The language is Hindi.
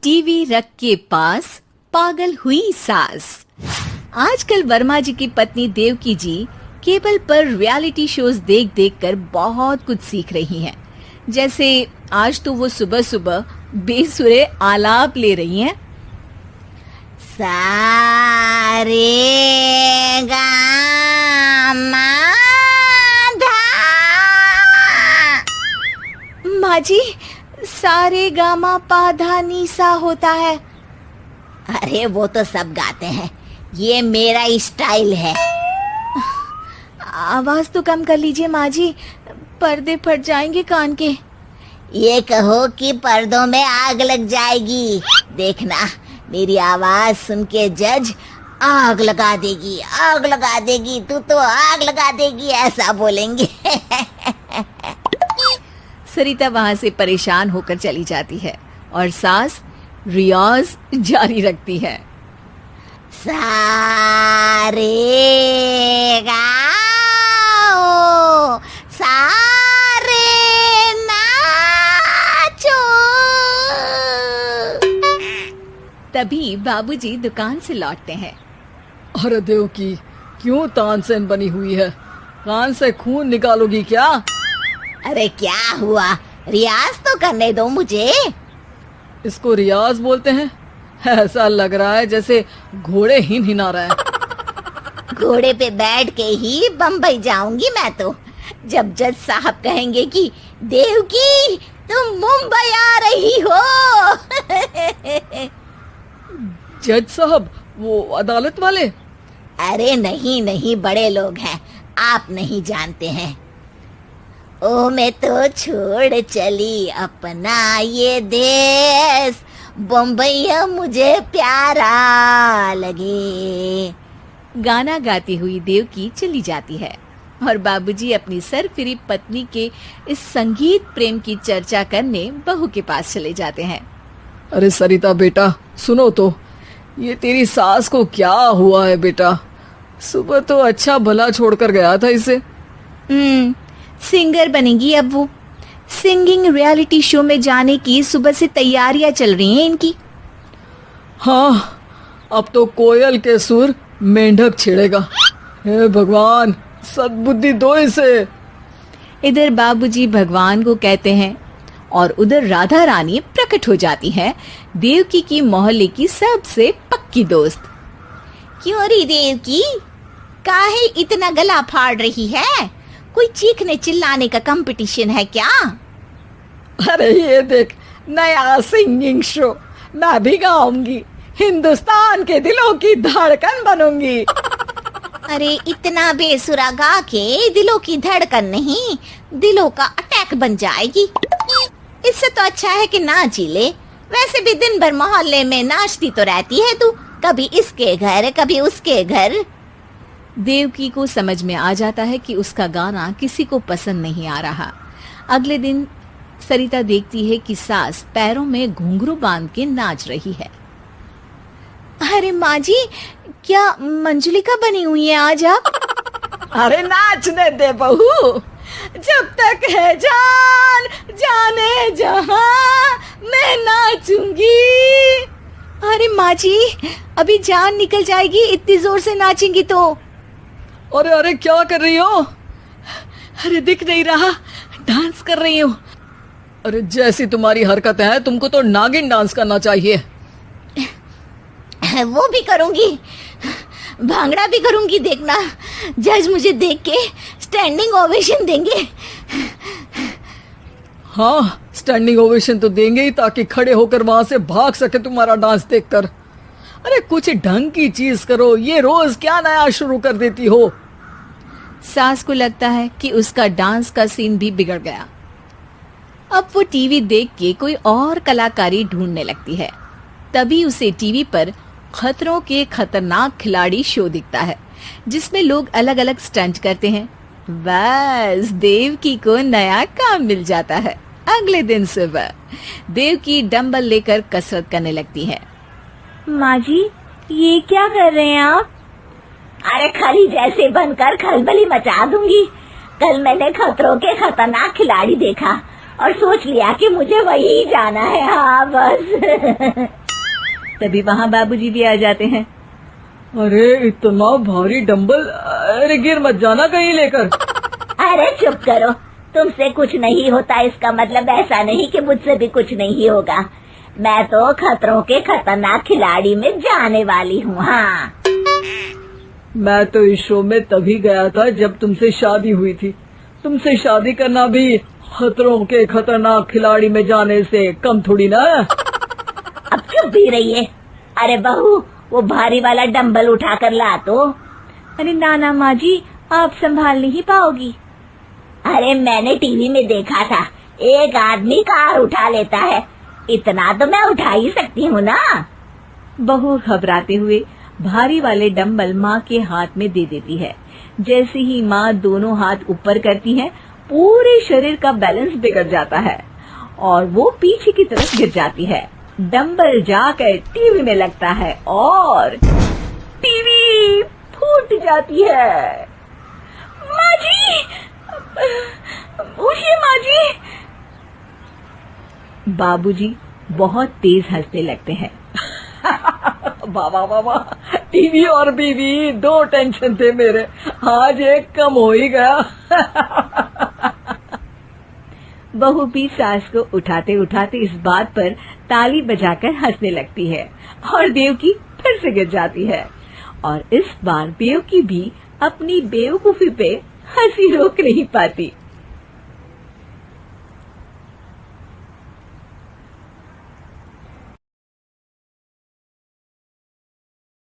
टीवी रख के पास पागल हुई सास। आजकल वर्मा जी की पत्नी देवकी जी केबल पर रियलिटी शोज देख देख कर बहुत कुछ सीख रही हैं। जैसे आज तो वो सुबह सुबह बेसुरे आलाप ले रही हैं। सारे गामा माँ जी, सारे गामा पाधा नीसा होता है। अरे वो तो सब गाते हैं, ये मेरा स्टाइल है। आवाज तो कम कर लीजिए माँ जी, पर्दे फट जाएंगे कान के। ये कहो कि पर्दों में आग लग जाएगी। देखना, मेरी आवाज सुन के जज आग लगा देगी, आग लगा देगी, तू तो आग लगा देगी, ऐसा बोलेंगे। सरिता वहां से परेशान होकर चली जाती है और सास रियाज जारी रखती है। सारे गाओ, सारे नाचो। तभी बाबूजी दुकान से लौटते हैं। अरे देवकी, क्यों तानसेन बनी हुई है? कान से खून निकालोगी क्या? अरे क्या हुआ, रियाज तो करने दो मुझे। इसको रियाज बोलते हैं? ऐसा लग रहा है जैसे घोड़े हिना रहा है। घोड़े पे बैठ के ही बम्बई जाऊंगी मैं तो, जब जज साहब कहेंगे कि देवकी तुम मुंबई आ रही हो। जज साहब, वो अदालत वाले? अरे नहीं नहीं, बड़े लोग हैं, आप नहीं जानते हैं। ओ मैं तो छोड़ चली अपना ये देश, बम्बई मुझे प्यारा लगे। गाना गाती हुई देवकी चली जाती है और बाबूजी अपनी सरफिरी पत्नी के इस संगीत प्रेम की चर्चा करने बहू के पास चले जाते हैं। अरे सरिता बेटा, सुनो तो, ये तेरी सास को क्या हुआ है बेटा? सुबह तो अच्छा भला छोड़कर गया था इसे। सिंगर बनेगी अब वो। सिंगिंग रियलिटी शो में जाने की सुबह से तैयारियां चल रही हैं इनकी। हाँ, अब तो कोयल के सुर मेंढक छेड़ेगा। हे भगवान, सद्बुद्धि दो इसे। इधर बाबूजी भगवान को कहते हैं और उधर राधा रानी प्रकट हो जाती है, देवकी की मोहल्ले की सबसे पक्की दोस्त। क्यों री देवकी, काहे इतना गला फाड़ रही है? कोई चीखने चिल्लाने का कंपटीशन है क्या? अरे ये देख, नया सिंगिंग शो, मैं भी गाऊंगी, हिंदुस्तान के दिलों की धड़कन बनूंगी। अरे इतना बेसुरा गा के दिलों की धड़कन नहीं, दिलों का अटैक बन जाएगी। इससे तो अच्छा है कि नाच ही ले। वैसे भी दिन भर मोहल्ले में नाचती तो रहती है तू, कभी इसके घर कभी उसके घर। देवकी को समझ में आ जाता है कि उसका गाना किसी को पसंद नहीं आ रहा। अगले दिन सरिता देखती है कि सास पैरों में घुंघरू बांध के नाच रही है। अरे माँ जी, क्या मंजुलिका बनी हुई है आज आप? अरे नाचने दे बहू, जब तक है जान जाने जहां मैं नाचूंगी। अरे माँ जी, अभी जान निकल जाएगी इतनी जोर से नाचेंगी तो। अरे अरे, क्या कर रही हो? अरे दिख नहीं रहा, डांस कर रही हूँ। अरे जैसी तुम्हारी हरकतें हैं, तुमको तो नागिन डांस करना चाहिए। वो भी करूंगी, भांगड़ा भी करूंगी। देखना, जज मुझे देख के स्टैंडिंग ओवेशन देंगे। हाँ, स्टैंडिंग ओवेशन तो देंगे ही, ताकि खड़े होकर वहां से भाग सके तुम्हारा डांस देखकर। अरे कुछ ढंग की चीज करो, ये रोज क्या नया शुरू कर देती हो? सास को लगता है कि उसका डांस का सीन भी बिगड़ गया। अब वो टीवी देख के कोई और कलाकारी ढूंढने लगती है। तभी उसे टीवी पर खतरों के खतरनाक खिलाड़ी शो दिखता है, जिसमें लोग अलग अलग स्टंट करते हैं। बस देवकी को नया काम मिल जाता है। अगले दिन सुबह देवकी डंबल लेकर कसरत करने लगती है। माँ जी, ये क्या कर रहे हैं आप? अरे खली जैसे बनकर खलबली मचा दूंगी। कल मैंने खतरों के खतरनाक खिलाड़ी देखा और सोच लिया कि मुझे वही जाना है। हाँ बस। तभी वहाँ बाबूजी भी आ जाते हैं। अरे इतना भारी डंबल, अरे गिर मत जाना कहीं लेकर। अरे चुप करो, तुमसे कुछ नहीं होता इसका मतलब ऐसा नहीं कि मुझसे भी कुछ नहीं होगा। मैं तो खतरों के खतरनाक खिलाड़ी में जाने वाली हूँ। हाँ, मैं तो इस शो में तभी गया था जब तुमसे शादी हुई थी। तुमसे शादी करना भी खतरों के खतरनाक खिलाड़ी में जाने से कम थोड़ी ना। अब चुप भी रहिए। अरे बहू, वो भारी वाला डंबल उठा कर ला तो। अरे ना माँ जी, आप संभाल नहीं पाओगी। अरे मैंने टीवी में देखा था, एक आदमी कार उठा लेता है, इतना तो मैं उठा ही सकती हूँ ना। बहू घबराते हुए भारी वाले डंबल माँ के हाथ में दे देती है। जैसे ही माँ दोनों हाथ ऊपर करती है, पूरे शरीर का बैलेंस बिगड़ जाता है और वो पीछे की तरफ गिर जाती है। डंबल जाकर टीवी में लगता है और टीवी फूट जाती है। माँ जी, उठिए माँ जी। बाबूजी बहुत तेज हंसने लगते हैं। बाबा बाबा, टीवी और बीवी दो टेंशन थे मेरे, आज एक कम हो ही गया। बहू भी सास को उठाते उठाते इस बात पर ताली बजाकर हंसने लगती है और देवकी फिर से गिर जाती है। और इस बार देवकी भी अपनी बेवकूफी पे हंसी रोक नहीं पाती।